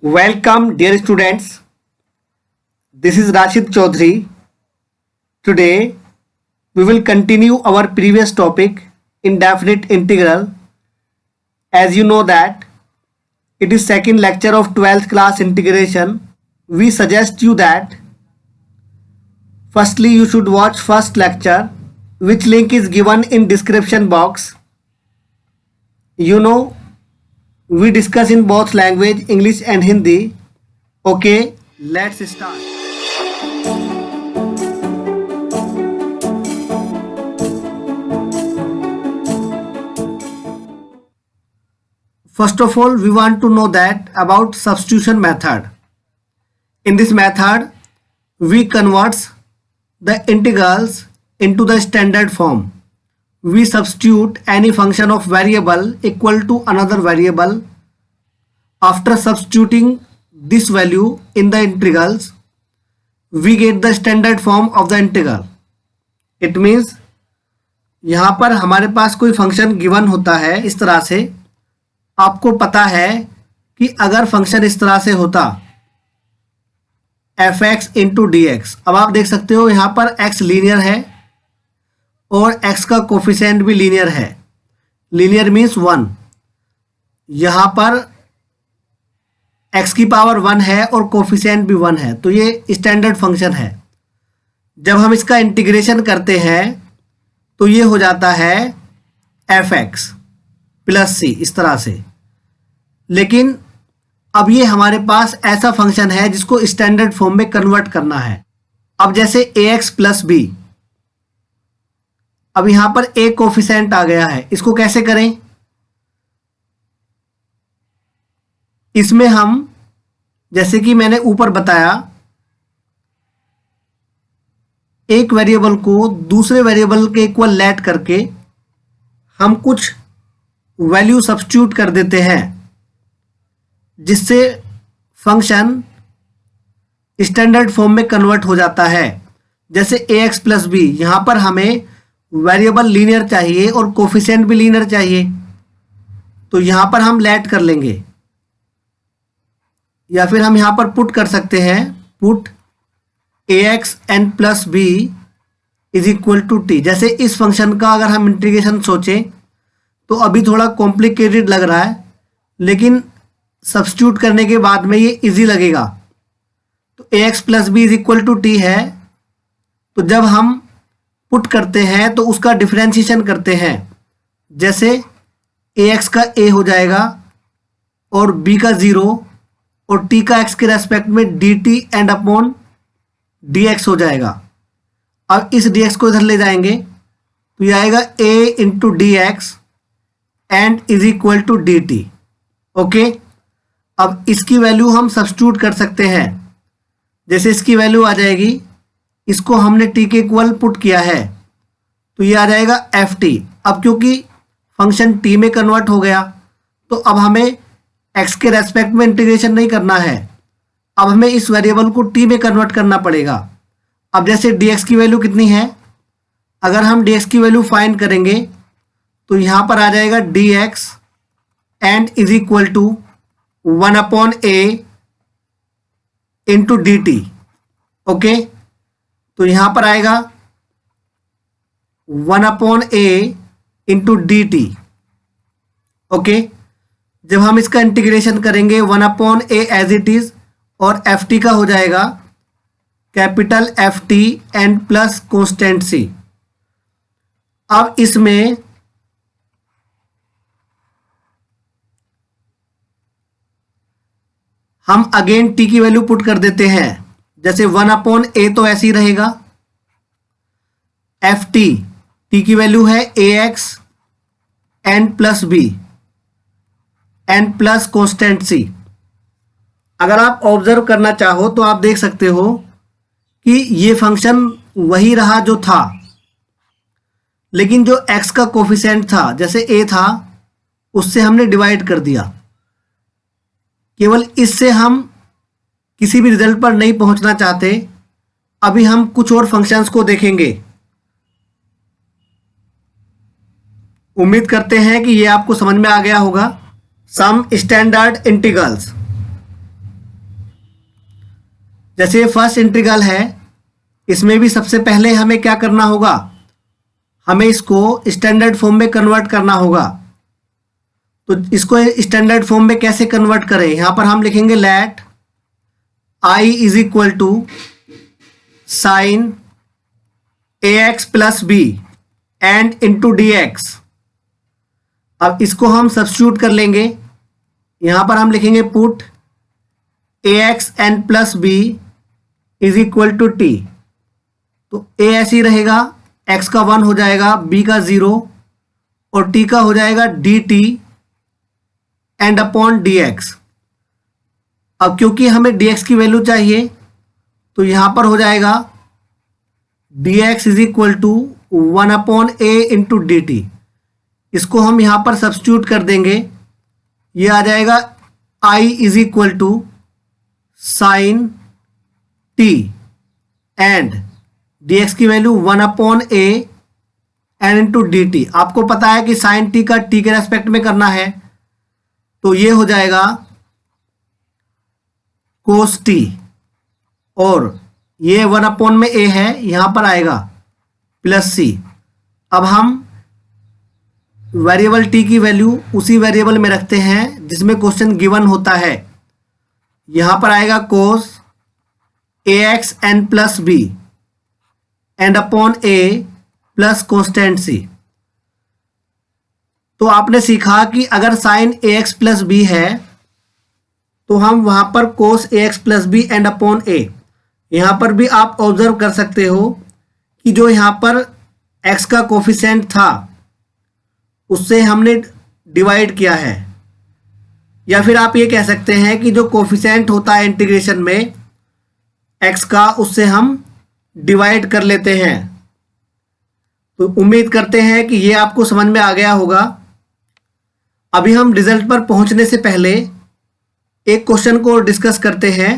Welcome, dear students. This is Rashid Chaudhary. Today, we will continue our previous topic, indefinite integral. As you know that it is second lecture of 12th class integration. We suggest you that firstly you should watch first lecture, which link is given in description box. We discuss in both language, English and Hindi. Okay, let's start. First of all, we want to know that about substitution method. In this method, we convert the integrals into the standard form. We substitute any function of variable equal to another variable. After substituting this value in the integrals, we get the standard form of the integral. It means यहाँ पर हमारे पास कोई function given होता है इस तरह से. आपको पता है कि अगर फंक्शन इस तरह से होता fx इंटू डी एक्स. अब आप देख सकते हो यहाँ पर x लीनियर है और x का कोफिशिएंट भी लीनियर है. Linear means 1. यहाँ पर x की पावर 1 है और कोफिशिएंट भी 1 है, तो ये स्टैंडर्ड फंक्शन है. जब हम इसका इंटीग्रेशन करते हैं तो ये हो जाता है fx प्लस सी, इस तरह से. लेकिन अब ये हमारे पास ऐसा फंक्शन है जिसको स्टैंडर्ड फॉर्म में कन्वर्ट करना है. अब जैसे ax प्लस बी, अब यहां पर a कोफिशिएंट आ गया है. इसको कैसे करें? इसमें हम, जैसे कि मैंने ऊपर बताया, एक वेरिएबल को दूसरे वेरिएबल के इक्वल लेट करके हम कुछ वैल्यू सब्स्टिट्यूट कर देते हैं, जिससे फंक्शन स्टैंडर्ड फॉर्म में कन्वर्ट हो जाता है. जैसे ax प्लस बी, यहां पर हमें वेरिएबल लीनियर चाहिए और कोफिशिएंट भी लीनियर चाहिए, तो यहां पर हम लेट कर लेंगे. या फिर हम यहां पर पुट कर सकते हैं, put ax n plus B is equal to T. जैसे इस फंक्शन का अगर हम इंटीग्रेशन सोचें तो अभी थोड़ा कॉम्प्लिकेटेड लग रहा है, लेकिन सब्स्टिट्यूट करने के बाद में ये इजी लगेगा. तो ax plus B is equal to T है, तो जब हम पुट करते हैं तो उसका डिफरेंशिएशन करते हैं. जैसे ax का a हो जाएगा और b का 0 और t का x के रेस्पेक्ट में dt एंड अपॉन dx हो जाएगा. अब इस dx को इधर ले जाएंगे तो ये आएगा a into D X and is equal to D T. Okay, अब इसकी वैल्यू हम सब्स्टिट्यूट कर सकते हैं. जैसे इसकी वैल्यू आ जाएगी, इसको हमने t के इक्वल पुट किया है तो ये आ जाएगा ft. अब क्योंकि फंक्शन t में कन्वर्ट हो गया तो अब हमें x के रेस्पेक्ट में इंटीग्रेशन नहीं करना है, अब हमें इस वेरिएबल को t में कन्वर्ट करना पड़ेगा. अब जैसे dx की वैल्यू कितनी है, अगर हम dx की वैल्यू फाइंड करेंगे तो यहाँ पर आ जाएगा dx and is equal to 1 upon a into D T. Okay, तो यहाँ पर आएगा 1 upon a into D T. Okay, जब हम इसका इंटीग्रेशन करेंगे 1 upon a as it is और ft का हो जाएगा capital ft and plus constant c. अब इसमें हम अगेन t की वैल्यू पुट कर देते हैं. जैसे 1 अपॉन a तो ऐसे ही रहेगा, ft t की वैल्यू है ax n plus B n plus constant c. अगर आप ऑब्जर्व करना चाहो तो आप देख सकते हो कि ये फंक्शन वही रहा जो था, लेकिन जो x का कोफिशिएंट था, जैसे a था, उससे हमने डिवाइड कर दिया. केवल इससे हम किसी भी रिजल्ट पर नहीं पहुंचना चाहते. अभी हम कुछ और फंक्शंस को देखेंगे. उम्मीद करते हैं कि ये आपको समझ में आ गया होगा. Some standard integrals. जैसे ये फर्स्ट इंटीग्रल है, इसमें भी सबसे पहले हमें क्या करना होगा, हमें इसको स्टैंडर्ड फॉर्म में कन्वर्ट करना होगा। तो इसको स्टैंडर्ड फॉर्म में कैसे कन्वर्ट करें, यहां पर हम लिखेंगे let I is equal to sine A x plus B and into D x. अब इसको हम सब्स्टिट्यूट कर लेंगे, यहां पर हम लिखेंगे put A x N plus B is equal to T. तो ए ऐसे ही रहेगा, x का 1 हो जाएगा, b का 0 और t का हो जाएगा dt एंड अपॉन dx। अब क्योंकि हमें dx की वैल्यू चाहिए तो यहां पर हो जाएगा dx is equal to 1 upon a into D T. इसको हम यहां पर सब्स्टिट्यूट कर देंगे, ये आ जाएगा i is equal to sine t and dx की value 1 upon a N into D T. आपको पता है कि साइन t का t के रेस्पेक्ट में करना है, तो ये हो जाएगा कोस t और ये 1 अपॉन में a है, यहां पर आएगा प्लस c। अब हम वेरिएबल t की वैल्यू उसी वेरिएबल में रखते हैं जिसमें क्वेश्चन गिवन होता है। यहां पर आएगा cos a x N plus B and upon a plus constant c. तो आपने सीखा कि अगर साइन ए एक्स प्लस बी है तो हम वहां पर cos a x plus B and upon a. यहां पर भी आप ऑब्जर्व कर सकते हो कि जो यहां पर एक्स का कोफिशिएंट था उससे हमने डिवाइड किया है, या फिर आप ये कह सकते हैं कि जो कोफिशिएंट होता है इंटीग्रेशन में एक्स का, उससे हम डिवाइड कर लेते हैं। तो उम्मीद करते हैं कि ये आपको समझ में आ गया होगा। अभी हम रिजल्ट पर पहुंचने से पहले एक क्वेश्चन को डिस्कस करते हैं।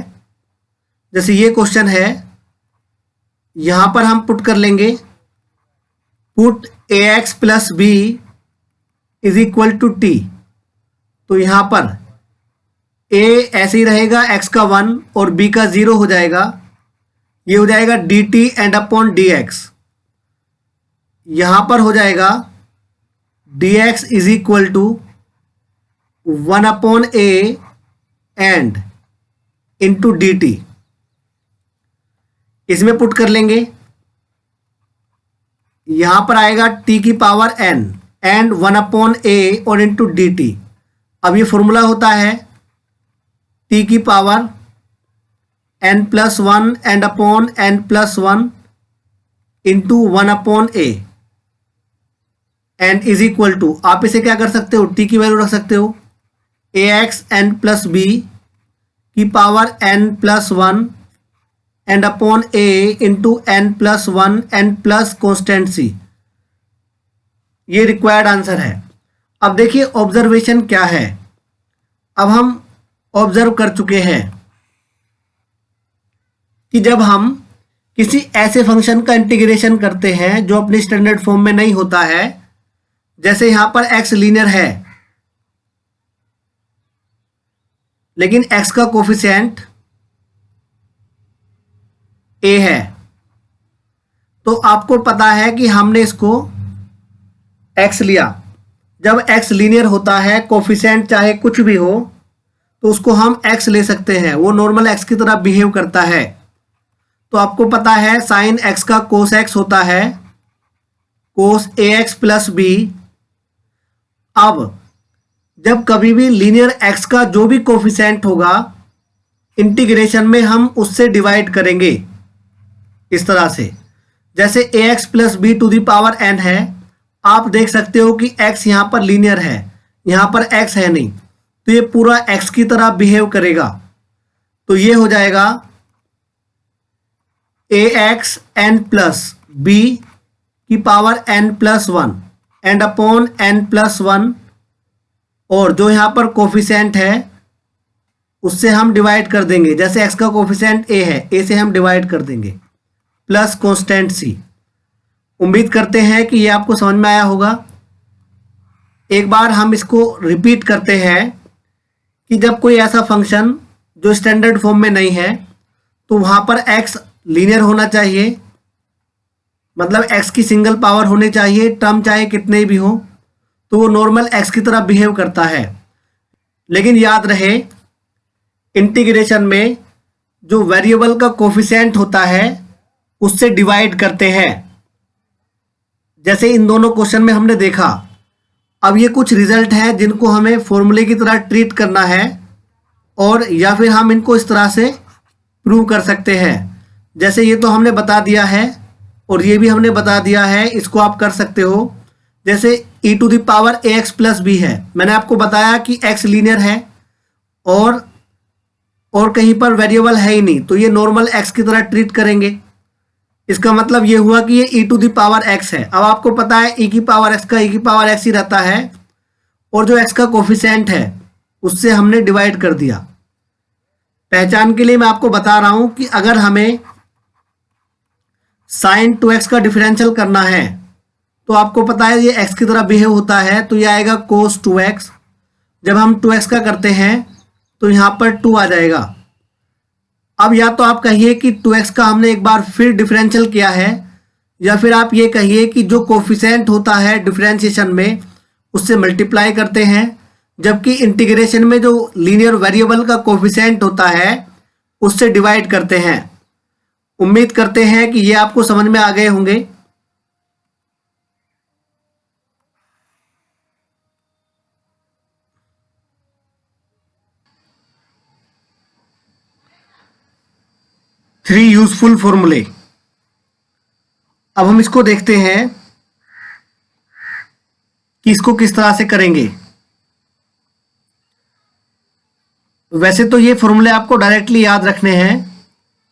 जैसे ये क्वेश्चन है, यहां पर हम पुट कर लेंगे put A x plus B is equal to T. तो यहां पर a ऐसे ही रहेगा, x का 1 और b का 0 हो जाएगा, ये हो जाएगा dt एंड अपॉन dx। यहां पर हो जाएगा dx is equal to 1 upon a and into dt। इसमें पुट कर लेंगे, यहां पर आएगा t की power n and 1 upon a और इंटू dt। अब ये फॉर्मूला होता है t की power n plus 1 and upon n plus 1 into 1 upon a and is equal to, आप इसे क्या कर सकते हो, t की वैल्यू रख सकते हो ax n प्लस b की power n plus 1 and upon a into n plus 1 n plus constant c। ये रिक्वायर्ड आंसर है। अब देखिए ऑब्जर्वेशन क्या है। अब हम ऑब्जर्व कर चुके हैं कि जब हम किसी ऐसे फंक्शन का इंटीग्रेशन करते हैं जो अपनी स्टैंडर्ड फॉर्म में नहीं होता है, जैसे यहां पर x लीनियर है लेकिन x का कोफिशिएंट a है, तो आपको पता है कि हमने इसको x लिया। जब x लीनियर होता है, कोफिशिएंट चाहे कुछ भी हो, तो उसको हम x ले सकते हैं, वो नॉर्मल x की तरह बिहेव करता है। तो आपको पता है साइन x का कोस x होता है कोस ए एक्स प्लस बी। अब जब कभी भी लीनियर x का जो भी कोफिशिएंट होगा इंटीग्रेशन में हम उससे डिवाइड करेंगे इस तरह से। जैसे a x plus b to the power n है, आप देख सकते हो कि x यहां पर लीनियर है, यहां पर x है नहीं, तो ये पूरा x की तरह बिहेव करेगा। तो ये हो जाएगा ए एक्स एन प्लस बी की power n plus 1 and upon n plus 1, और जो यहां पर कोफिशिएंट है उससे हम डिवाइड कर देंगे। जैसे x का कोफिशिएंट a है, a से हम डिवाइड कर देंगे प्लस कांस्टेंट c। उम्मीद करते हैं कि ये आपको समझ में आया होगा। एक बार हम इसको रिपीट करते हैं कि जब कोई ऐसा फंक्शन जो स्टैंडर्ड फॉर्म में नहीं है तो वहाँ पर x लीनियर होना चाहिए, मतलब x की सिंगल पावर होनी चाहिए, टर्म चाहे कितने भी हो, तो वो नॉर्मल x की तरह बिहेव करता है। लेकिन याद रहे इंटीग्रेशन में जो वेरिएबल का कोफिशिएंट होता है उससे डिवाइड करते हैं, जैसे इन दोनों क्वेश्चन में हमने देखा। अब ये कुछ रिजल्ट हैं जिनको हमें फॉर्मूले की तरह ट्रीट करना है, और या फिर हम इनको इस तरह से प्रूव कर सकते हैं। जैसे ये तो हमने बता दिया है और ये भी हमने बता दिया है, इसको आप कर सकते हो। जैसे e to the power ax plus B है, मैंने आपको बताया कि x लीनियर है और कहीं पर वेरिएबल है ही नहीं, तो ये नॉर्मल x की तरह ट्रीट करेंगे। इसका मतलब ये हुआ कि ये e to the power x है। अब आपको पता है e की पावर x का e की पावर x ही रहता है, और जो x का कोफिशिएंट है उससे हमने डिवाइड कर दिया। पहचान के लिए मैं आपको बता रहा हूं कि अगर हमें साइन 2x का डिफरेंशियल करना है तो आपको पता है ये x की तरह बिहेव होता है, तो ये आएगा cos 2x। जब हम 2x का करते हैं तो यहाँ पर 2 आ जाएगा। अब या तो आप कहिए कि 2x का हमने एक बार फिर डिफरेंशियल किया है, या फिर आप ये कहिए कि जो कोफिशिएंट होता है डिफरेंशिएशन में उससे मल्टीप्लाई करते हैं, जबकि इंटीग्रेशन में जो लीनियर वेरिएबल का कोफिशिएंट होता है उससे डिवाइड करते हैं। उम्मीद करते हैं कि ये आपको समझ में आ गए होंगे। थ्री यूजफुल फॉर्मूले। अब हम इसको देखते हैं कि इसको किस तरह से करेंगे। वैसे तो ये फॉर्मूले आपको डायरेक्टली याद रखने हैं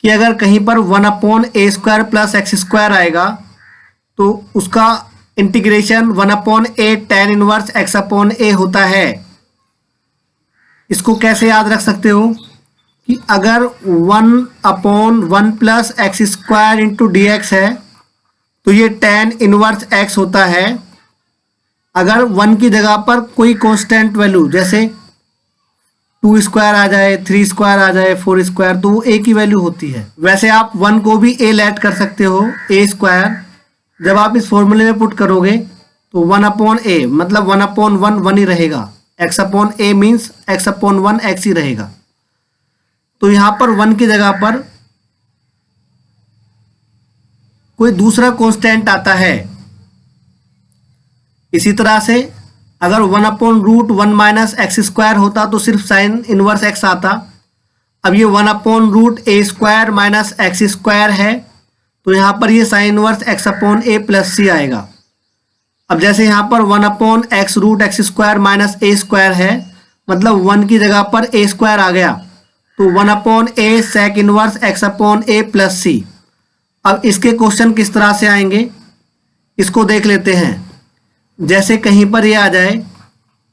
कि अगर कहीं पर 1/a² प्लस x² आएगा तो उसका integration 1/a tan inverse x/a होता है। इसको कैसे याद रख सकते हो कि अगर 1/1 प्लस x² इंटू dx है तो ये tan इनवर्स x होता है। अगर 1 की जगह पर कोई कांस्टेंट वैल्यू जैसे 2² आ जाए, 3² आ जाए, 4², तो वो a की वैल्यू होती है। वैसे आप 1 को भी a ऐड कर सकते हो, a²। जब आप इस फॉर्मूले में पुट करोगे तो 1/a मतलब 1/1 1 ही रहेगा, x/a मीन्स x/1 x ही रहेगा। तो यहाँ पर 1 की जगह पर कोई दूसरा कांस्टेंट आता है। इसी तरह से अगर 1/√1 माइनस x² होता तो सिर्फ साइन इनवर्स x आता। अब ये 1/√a² माइनस x² है, तो यहाँ पर ये sign inverse x/a plus c आएगा। अब जैसे यहाँ पर 1/x√x² माइनस a² है, मतलब 1 की जगह पर a² आ गया, तो 1/a sec inverse x/a plus c। अब इसके क्वेश्चन किस तरह से आएंगे इसको देख लेते हैं। जैसे कहीं पर ये आ जाए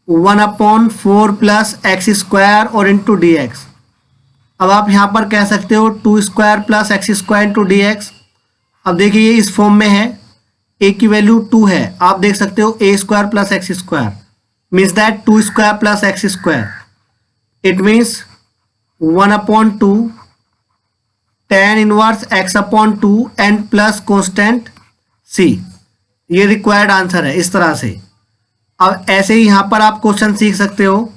1/4 प्लस x² और इंटू dx। अब आप यहाँ पर कह सकते हो 2² प्लस x² इंटू dx। अब देखिए ये इस फॉर्म में है, a की वैल्यू 2 है, आप देख सकते हो a² plus x² means that 2² plus x²। It means 1/2 tan inverse x/2 and plus constant c। ये रिक्वायर्ड आंसर है इस तरह से। अब ऐसे ही यहां पर आप क्वेश्चन सीख सकते हो।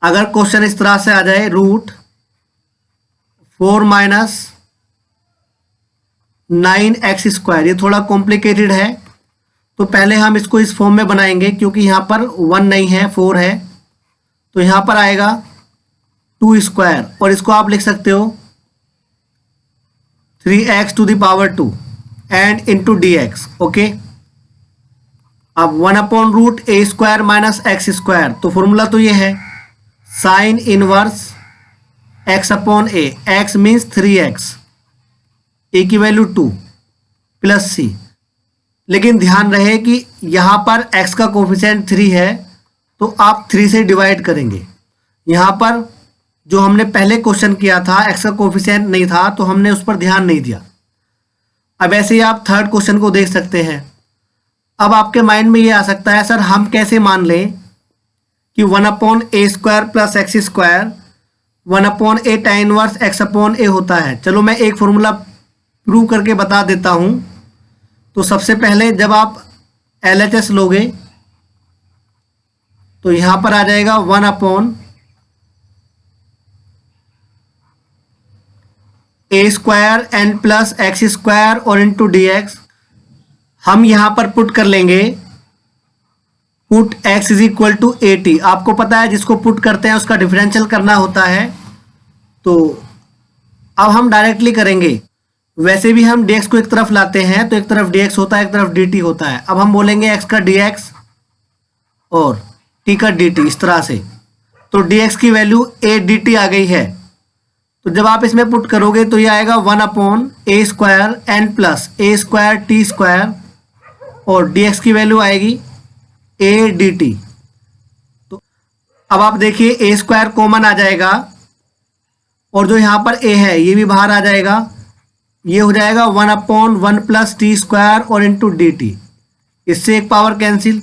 अगर क्वेश्चन इस तरह से आ जाए √4 माइनस 9x², ये थोड़ा कॉम्प्लिकेटेड है, तो पहले हम इसको इस फॉर्म में बनाएंगे क्योंकि यहां पर 1 नहीं है 4 है, तो यहां पर आएगा 2² और इसको आप लिख सकते हो 3x to the power 2 and into dx। Okay, अब 1/√a² माइनस x², तो फॉर्मूला तो ये है sine inverse x/a, x means 3x, a की वैल्यू 2 प्लस c। लेकिन ध्यान रहे कि यहाँ पर x का कोफिशिएंट 3 है, तो आप 3 से डिवाइड करेंगे। यहाँ पर जो हमने पहले क्वेश्चन किया था x का कोफिशिएंट नहीं था, तो हमने उस पर ध्यान नहीं दिया। अब ऐसे ही आप थर्ड क्वेश्चन को देख सकते हैं। अब आपके माइंड में ये आ सकता है सर हम कैसे मान लें कि 1/a² plus x² 1/a tan inverse x/a होता है। चलो मैं एक फॉर्मूला प्रूव करके बता देता हूँ। तो सबसे पहले जब आप LHS लोगे तो यहाँ पर आ जाएगा 1/a² n प्लस x² और इंटू dx। हम यहाँ पर पुट कर लेंगे, put x is equal to AT। आपको पता है जिसको पुट करते हैं उसका डिफरेंशियल करना होता है, तो अब हम डायरेक्टली करेंगे। वैसे भी हम dx को एक तरफ लाते हैं तो एक तरफ dx होता है, एक तरफ dt होता है। अब हम बोलेंगे x का dx और t का dt, इस तरह से। तो dx की वैल्यू a dt आ गई है। तो जब आप इसमें पुट करोगे तो ये आएगा 1/a² n plus a² t² और dx की वैल्यू आएगी a dt। तो अब आप देखिए a² कॉमन आ जाएगा और जो यहाँ पर a है ये भी बाहर आ जाएगा। ये हो जाएगा 1/1 प्लस t² और इंटू dt। इससे एक पावर कैंसिल।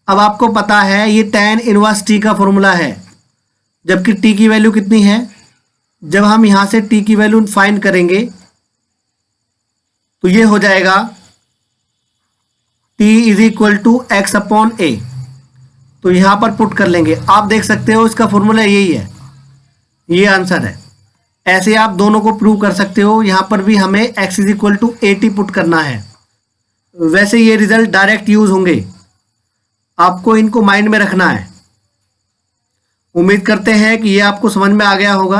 अब आपको पता है ये tan इनवर्स t का फॉर्मूला है, जबकि t की वैल्यू कितनी है। जब हम यहाँ से t की वैल्यू फाइंड करेंगे तो ये हो जाएगा t is equal to x/a। तो यहाँ पर पुट कर लेंगे। आप देख सकते हो इसका फॉर्मूला यही है, ये आंसर है। ऐसे आप दोनों को प्रूव कर सकते हो। यहाँ पर भी हमें x is equal to AT put करना है। वैसे ये रिजल्ट डायरेक्ट यूज होंगे, आपको इनको माइंड में रखना है। उम्मीद करते हैं कि ये आपको समझ में आ गया होगा।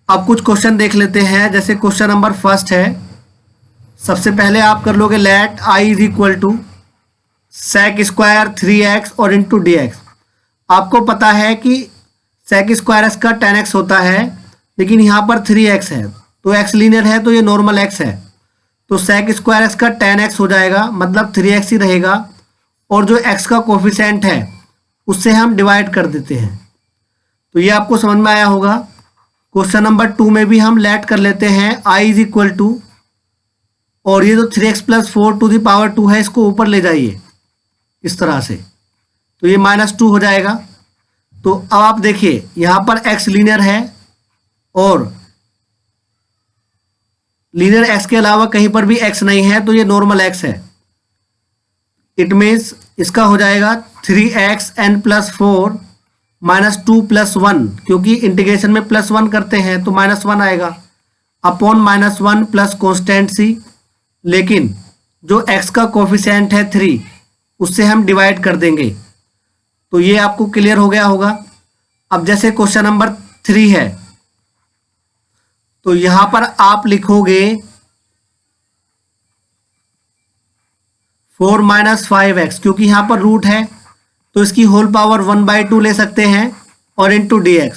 अब कुछ क्वेश्चन देख लेते हैं। जैसे क्वेश्चन नंबर 1 है। सबसे पहले आप कर लोगे let i is equal to sec² 3x और इंटू dx। आपको पता है कि sec² का tan x होता है, लेकिन यहाँ पर 3x है तो x लीनियर है तो ये नॉर्मल x है। तो sec² का tan x हो जाएगा, मतलब 3x ही रहेगा। और जो x का कोफिशिएंट है उससे हम डिवाइड कर देते हैं। तो ये आपको समझ में आया होगा। क्वेश्चन नंबर 2 में भी हम लेट कर लेते हैं i इज इक्वल टू, और ये जो 3x plus 4 to the power 2 है इसको ऊपर ले जाइए इस तरह से, तो ये -2 हो जाएगा। तो अब आप देखिए यहाँ पर x लीनियर है और लीनियर x के अलावा कहीं पर भी x नहीं है, तो ये नॉर्मल x है। इट मीन्स इसका हो जाएगा 3x n प्लस 4 -2 प्लस 1, क्योंकि इंटीग्रेशन में +1 करते हैं तो -1 आएगा, अपॉन -1 प्लस कॉन्स्टेंट c। लेकिन जो x का कोफिशिएंट है 3 उससे हम डिवाइड कर देंगे। तो ये आपको क्लियर हो गया होगा। अब जैसे क्वेश्चन नंबर 3 है तो यहां पर आप लिखोगे 4 - 5x, क्योंकि यहां पर रूट है तो इसकी होल पावर 1/2 ले सकते हैं और इंटू dx।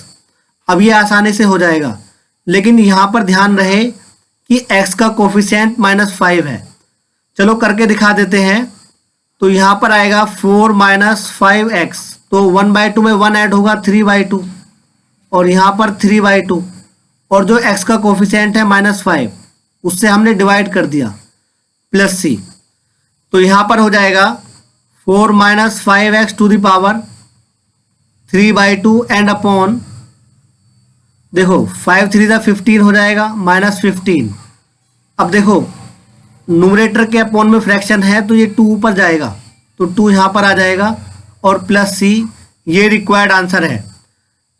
अब ये आसानी से हो जाएगा, लेकिन यहां पर ध्यान रहे कि x का कोफिशिएंट -5 है। चलो करके दिखा देते हैं। तो यहाँ पर आएगा 4 - 5x, तो 1/2 में 1 ऐड होगा 3/2 और यहाँ पर 3/2, और जो x का कोफिशिएंट है -5 उससे हमने डिवाइड कर दिया प्लस c। तो यहाँ पर हो जाएगा 4 - 5x to the power 3/2 and upon, देखो 5 3 15 हो जाएगा -15। अब देखो न्यूमरेटर के अपॉन में फ्रैक्शन है तो ये 2 ऊपर जाएगा तो 2 यहाँ पर आ जाएगा और प्लस c। ये रिक्वायर्ड आंसर है।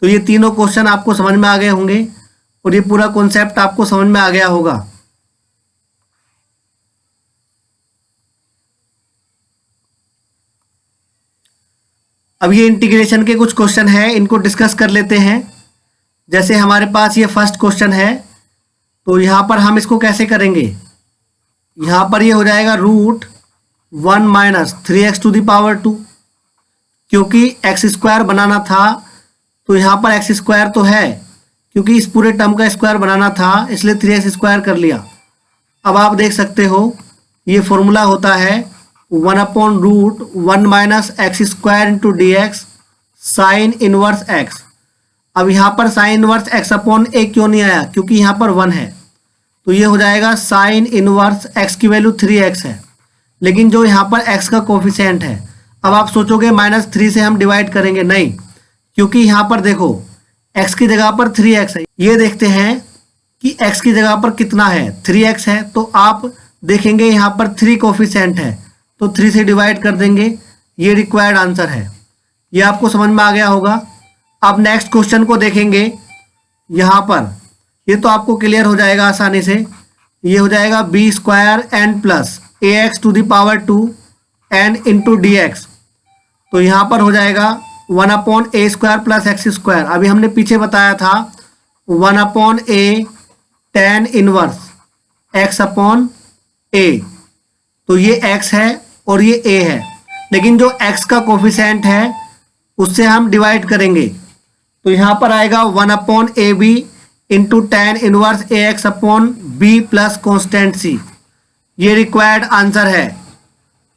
तो ये तीनों क्वेश्चन आपको समझ में आ गए होंगे और ये पूरा कॉन्सेप्ट आपको समझ में आ गया होगा। अब ये इंटीग्रेशन के कुछ क्वेश्चन हैं, इनको डिस्कस कर लेते हैं। जैसे हमारे पास ये फर्स्ट क्वेश्चन है, तो यहाँ पर हम इसको कैसे करेंगे। यहाँ पर ये हो जाएगा √1 - 3x टू द पावर 2, क्योंकि x² बनाना था तो यहाँ पर x² तो है, क्योंकि इस पूरे टर्म का स्क्वायर बनाना था इसलिए 3x² कर लिया। अब आप देख सकते हो ये फॉर्मूला होता है 1/√1 - x² into dx sine inverse x। अब यहाँ पर साइन इनवर्स x/a क्यों नहीं आया, क्योंकि यहाँ पर 1 है। तो ये हो जाएगा साइन इनवर्स x की वैल्यू 3x है, लेकिन जो यहाँ पर x का कोफिशिएंट है, अब आप सोचोगे -3 से हम डिवाइड करेंगे, नहीं, क्योंकि यहाँ पर देखो x की जगह पर 3x है। ये देखते हैं कि x की जगह पर कितना है, 3x है, तो आप देखेंगे यहाँ पर 3 कोफिशिएंट है, तो 3 से डिवाइड कर देंगे। ये रिक्वायर्ड आंसर है। ये आपको समझ में आ गया होगा। अब नेक्स्ट क्वेश्चन को देखेंगे। यहाँ पर ये तो आपको क्लियर हो जाएगा आसानी से। ये हो जाएगा b square and plus a x to the power 2 and into D x. तो यहाँ पर हो जाएगा 1/a square plus x square. अभी हमने पीछे बताया था 1/a tan इनवर्स x/a। तो ये x है और ये a है, लेकिन जो x का कोफिशिएंट है उससे हम डिवाइड करेंगे। तो यहाँ पर आएगा 1/ab into tan inverse ax/b plus constant c। ये रिक्वायर्ड आंसर है।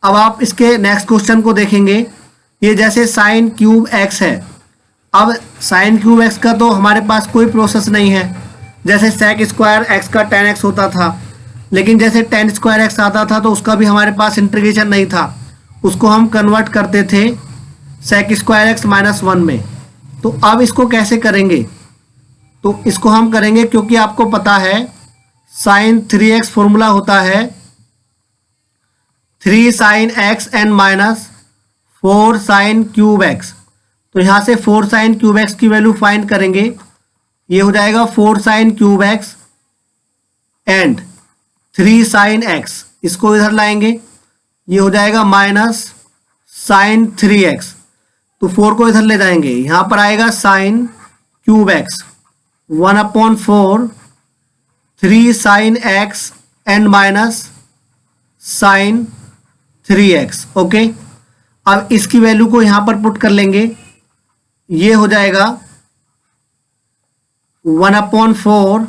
अब आप इसके नेक्स्ट क्वेश्चन को देखेंगे। ये जैसे साइन क्यूब x है। अब साइन क्यूब x का तो हमारे पास कोई प्रोसेस नहीं है। जैसे सेक स्क्वायर x का tan x होता था, लेकिन जैसे tan स्क्वायर x आता था तो उसका भी हमारे पास इंटीग्रेशन नहीं था। उसको हम कन्वर्ट करते थे सेक स्क्वायर x -1 में। तो अब इसको कैसे करेंगे? तो इसको हम करेंगे, क्योंकि आपको पता है साइन 3x फॉर्मूला होता है 3 sin x and minus 4 sin cube x। तो यहाँ से 4 sin क्यूब x की वैल्यू फाइंड करेंगे। ये हो जाएगा 4 sin cube x and 3 sin x। इसको इधर लाएंगे, ये हो जाएगा माइनस sin 3x। तो 4 को इधर ले जाएंगे, यहाँ पर आएगा sin cube x 1/4 3 sin x and minus sin 3x। Okay, अब इसकी वैल्यू को यहाँ पर पुट कर लेंगे। ये हो जाएगा 1/4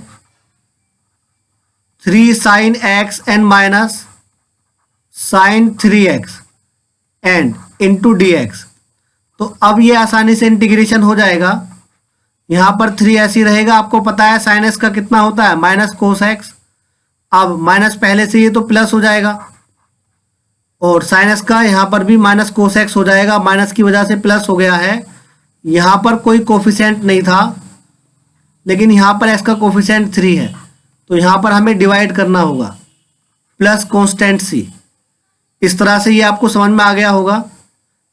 3 sin x and minus sin 3x and into dx। तो अब ये आसानी से इंटीग्रेशन हो जाएगा। यहाँ पर 3 ऐसी रहेगा। आपको पता है sin x का कितना होता है, माइनस कोस x। अब माइनस पहले से ये तो प्लस हो जाएगा, और sin x का यहाँ पर भी माइनस कोस x हो जाएगा। माइनस की वजह से प्लस हो गया है। यहाँ पर कोई कोफिशिएंट नहीं था, लेकिन यहाँ पर x का कोफिशिएंट 3 है, तो यहाँ पर हमें डिवाइड करना होगा प्लस कॉन्स्टेंट c। इस तरह से ये आपको समझ में आ गया होगा।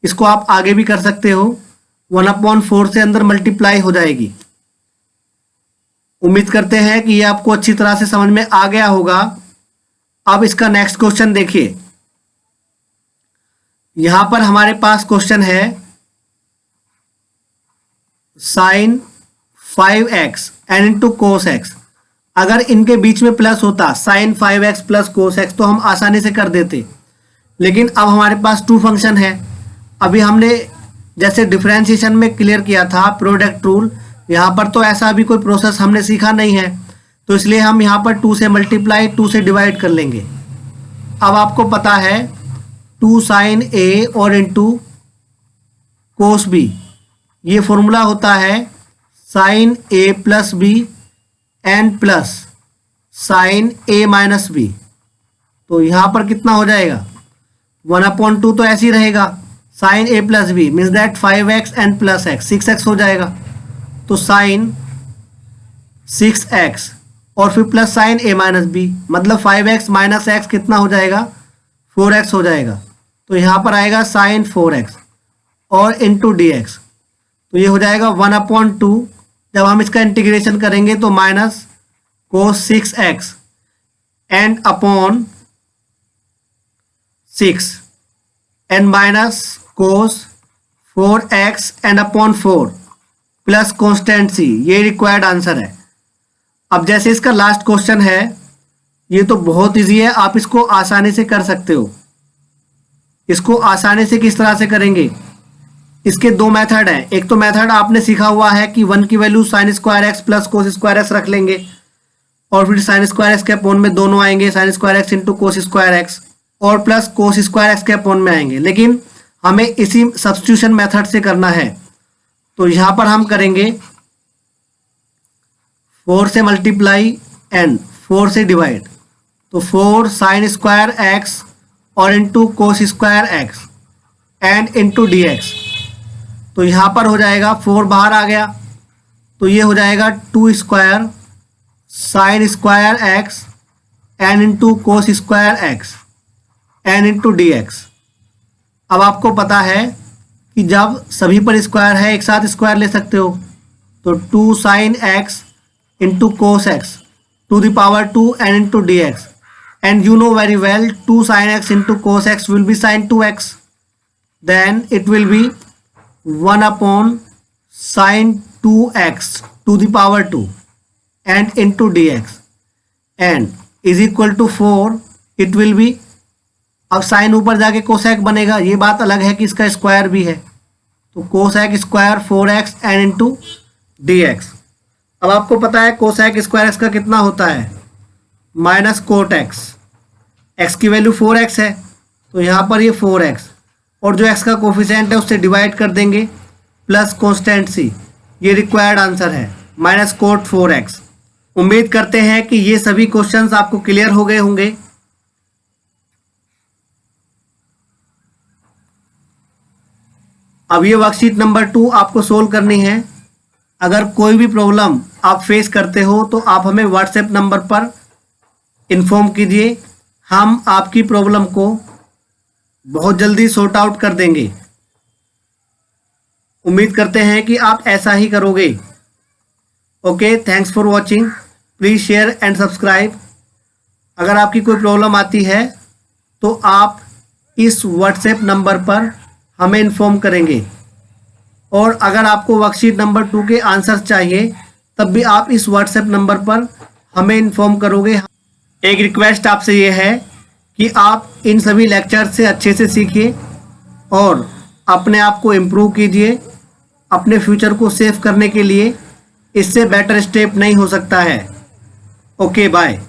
इसको आप आगे भी कर सकते हो, 1/4 से अंदर मल्टीप्लाई हो जाएगी। उम्मीद करते हैं कि ये आपको अच्छी तरह से समझ में आ गया होगा। अब इसका नेक्स्ट क्वेश्चन देखिए। यहां पर हमारे पास क्वेश्चन है sine 5x and into cos x। अगर इनके बीच में प्लस होता sign 5x plus cos x तो हम आसानी से कर देते, लेकिन अब हमारे पास 2 फंक्शन है। अभी हमने जैसे डिफरेंशिएशन में क्लियर किया था प्रोडक्ट रूल, यहाँ पर तो ऐसा अभी कोई प्रोसेस हमने सीखा नहीं है, तो इसलिए हम यहाँ पर 2 से मल्टीप्लाई 2 से डिवाइड कर लेंगे। अब आपको पता है 2 sin a और इंटू कोस b। ये फॉर्मूला होता है sin a plus b and plus sin a minus b। तो यहाँ पर कितना हो जाएगा, 1/2 तो ऐसे ही रहेगा। sin a plus b means that 5x and plus x 6x हो जाएगा। तो sin 6x और फिर plus sin a minus b, मतलब 5x माइनस x कितना हो जाएगा, 4x हो जाएगा। तो यहाँ पर आएगा sin 4x और इंटू dx। तो ये हो जाएगा 1/2। जब हम इसका इंटीग्रेशन करेंगे तो minus cos 6x and upon 6 and minus cos 4x and upon 4 plus constant c। ये रिक्वायर्ड आंसर है। अब जैसे इसका लास्ट क्वेश्चन है, ये तो बहुत इजी है, आप इसको आसानी से कर सकते हो। इसको आसानी से किस तरह से करेंगे, इसके 2 मेथड हैं। एक तो मेथड आपने सीखा हुआ है कि 1 की value sine square x plus cos square x रख लेंगे, और फिर साइन स्क्वायर x के अपॉन में दोनों आएंगे, sine square x into cos square x और प्लस कोस स्क्वायर x के अपॉन में आएंगे। लेकिन हमें इसी सब्स्टिट्यूशन मेथड से करना है, तो यहाँ पर हम करेंगे 4 से मल्टीप्लाई एंड 4 से डिवाइड। तो 4 साइन स्क्वायर x और into cos square x and into dx। तो यहाँ पर हो जाएगा 4 बाहर आ गया, तो ये हो जाएगा 2 square sine square x and into cos square x and into D x. अब आपको पता है कि जब सभी पर स्क्वायर है एक साथ स्क्वायर ले सकते हो, तो 2 sine x into cos x to the power 2 and into D x, and you know very well 2 sin x into cos x will be sin 2x, then it will be 1 upon sin 2x to the power 2 and into dx and is equal to 4, it will be, अब sign ऊपर जाके cosec बनेगा, ये बात अलग है कि इसका स्क्वायर भी है, तो cosec square 4x and into D x. अब आपको पता है कोसेक स्क्वायर एक्स का कितना होता है, माइनस कोट एक्स। एक्स की वैल्यू 4x है तो यहाँ पर ये 4x, और जो x का कोफिशिएंट है उससे डिवाइड कर देंगे प्लस कॉन्स्टेंट c, ये रिक्वायर्ड आंसर है माइनस कोट 4x। उम्मीद करते हैं कि ये सभी क्वेश्चंस आपको क्लियर हो गए होंगे। अब ये वर्कशीट नंबर 2 आपको सोल्व करनी है। अगर कोई भी प्रॉब्लम आप फेस करते हो तो आप हमें व्हाट्सएप नंबर पर इन्फॉर्म कीजिए, हम आपकी प्रॉब्लम को बहुत जल्दी सॉर्ट आउट कर देंगे। उम्मीद करते हैं कि आप ऐसा ही करोगे। Okay, thanks for watching, please share and subscribe. अगर आपकी कोई प्रॉब्लम आती है तो आप इस व्हाट्सएप नंबर पर हमें इन्फॉर्म करेंगे, और अगर आपको वर्कशीट नंबर 2 के आंसर चाहिए तब भी आप इस व्हाट्सएप नंबर पर हमें इन्फॉर्म करोगे। एक रिक्वेस्ट आपसे ये है कि आप इन सभी लेक्चर से अच्छे से सीखिए और अपने आप को इम्प्रूव कीजिए। अपने फ्यूचर को सेव करने के लिए इससे बेटर स्टेप नहीं हो सकता है। Okay, bye.